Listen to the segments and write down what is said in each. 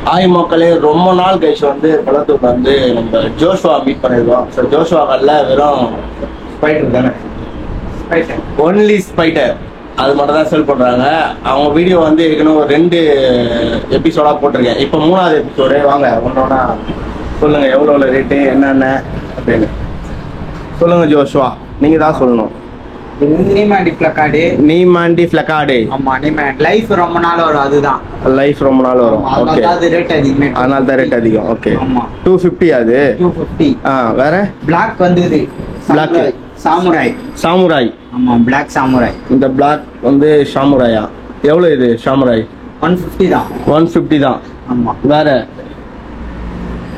Hi மக்களே, ரொம்ப நாள் கழிச்சு வந்து பழத்தூர்ல வந்து நம்ம ஜோஷுவா மீட் பண்ணிருக்கோம். ஸோ ஜோஷுவா வரல, வெறும் ஸ்பைட்டர் தானே, ஒன்லி ஸ்பைட்டர் அது மட்டும் தான் செல் பண்றாங்க. அவங்க வீடியோ வந்து ஏற்கனவே ஒரு 2 எபிசோடா போட்டிருக்கேன். இப்போ 3வது எபிசோடு. வாங்க ஒன்னொன்னா சொல்லுங்க, எவ்வளோ ரேட்டு என்னென்ன அப்படின்னு சொல்லுங்க. ஜோஷுவா நீங்க தான் சொல்லணும். நீமாண்டி பிளக்கார்டு. நீமாண்டி பிளக்கார்டு. ஆமா, நீமாண்டி லைஃப் ரொம்ப நாள் வரும். அதுதான் லைஃப் ரொம்ப நாள் வரும். ஓகே, அது ரேட் அதிகமே, அதனால தான் ரேட் அதிகம். ஓகே, ஆமா 250. அது 250. வேற பிளாக் வந்து பிளாக் சாமுராய். சாமுராய். ஆமா, பிளாக் சாமுராய். இந்த பிளாக் வந்து சாமுராயா? எவ்வளவு இது சாமுராய்? 150 தான். 150 தான். ஆமா. வேற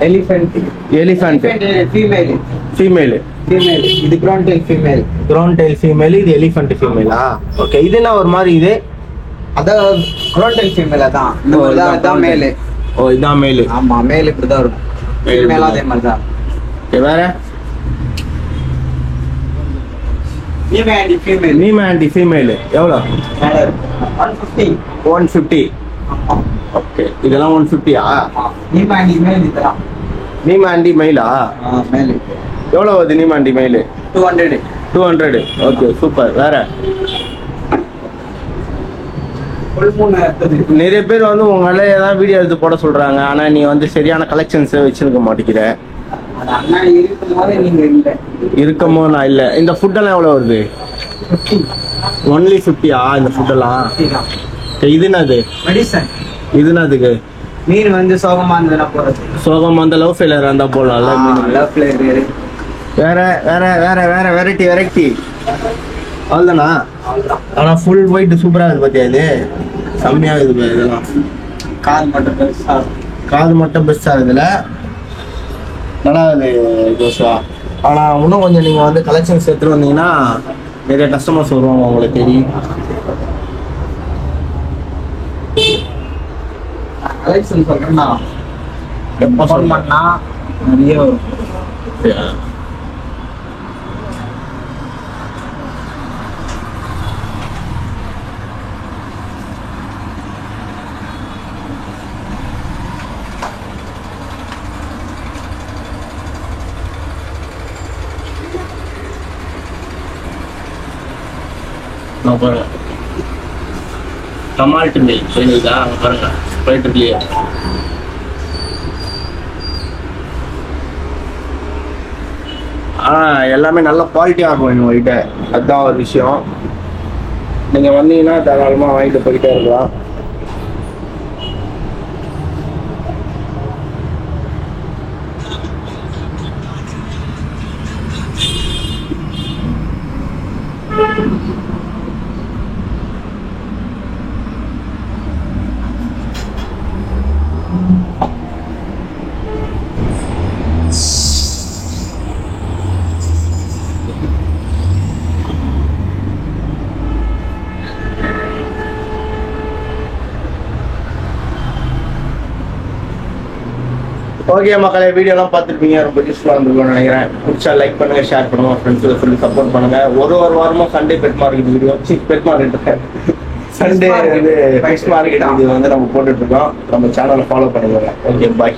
elephant. Elephant female. Female. Female. இது crown tail female. Crown tail female. இது எலிஃபென்ட் ஃபீமேலா? ஓகே, இது என்ன ஒரு மாதிரி இது? அதான் க்ரௌன் டெயில் ஃபீமேல். அதான் இந்த மாதிரி தான். அதான் மேல். ஓ, இதான் மேல். ஆமா, மேல் இப்படி தான் இருக்கும். ஃபீமேல் அதே மாதிரி தான். ஓகே, வேற நீமாண்டி ஃபீமேல். நீமாண்டி ஃபீமேல் எவ்வளோ? 150. 150. ஓகே, இதெல்லாம் 150யா? நீமாண்டி மேல். இதெல்லாம் நீமாண்டி மெயிலா? மேல். எவ்வளோ வருது நீமாண்டி மெயில்? 200. 200. Okay, super. வேற நிறைய பேர் வந்து உங்களால ஏதாவது வீடியோ எடுத்து போட சொல்றாங்க, ஆனா நீ வந்து சரியான கலெக்ஷன்ஸ் வச்சிருக்க மாட்டேங்கிற. இருக்கமோ நான் இல்ல. இந்த ஃபுட் எல்லாம் எவ்வளவு வருது? ஒன்லி 50யா இந்த ஃபுட் எல்லாம்? இது என்னது? மெடிசன். இது என்னதுக்கு? மீன் வந்து சோகமா இருந்தா போறது. சோகமா அந்த லவ் ஃபெயிலியர் இருந்தா போடலாம்ல மீன். Love failure. வேற வேற வேற வேற வெரைட்டி வெரைட்டி அவ்வளோதானா? ஆனா ஃபுல் ஒயிட் சூப்பரா இருக்கு பாத்தியா? இது செம்மையா இருக்குது. இதெல்லாம் காது மட்டும் பெருசா. காது மட்டும் பெருசா இதுல நல்லா இருக்குது ஜோஷுவா. ஆனா இன்னும் கொஞ்சம் நீங்க வந்து கலெக்ஷன்ஸ் எடுத்துட்டு வந்தீங்கன்னா நிறைய கஸ்டமர்ஸ் வருவாங்க உங்களை தேடி. கலெக்ஷன் சொல்றேன்னா எப்போ ஃபோன் பண்ணா நிறைய வரும். பாருங்க, டமால்ட் மீல் சரிங்களா? அங்கே பாருங்க ஸ்பைட்டர்லேயே. எல்லாமே நல்ல குவாலிட்டியாக இருக்கும் எங்ககிட்ட. அதுதான் ஒரு விஷயம். நீங்கள் வந்தீங்கன்னா தாராளமாக வாங்கிட்டு போயிட்டே இருக்கலாம். ஓகே மக்களே, வீடியோலாம் பார்த்துருப்பீங்க. ரொம்ப யூஸ்ஃபுல்லாக இருந்திருக்கும்னு நினைக்கிறேன். பிடிச்சா லைக் பண்ணுங்க, ஷேர் பண்ணுங்க, ஃப்ரெண்ட்ஸுக்கு சொல்லி சப்போர்ட் பண்ணுங்க. ஒரு வாரமும் Sunday bed market video, bed market Sunday வந்து பெட் மார்க்கெட் வீடியோ வந்து நம்ம போட்டுட்டு இருக்கோம். நம்ம சேனலை ஃபாலோ பண்ணிக்கோங்க. ஓகே, பாய்.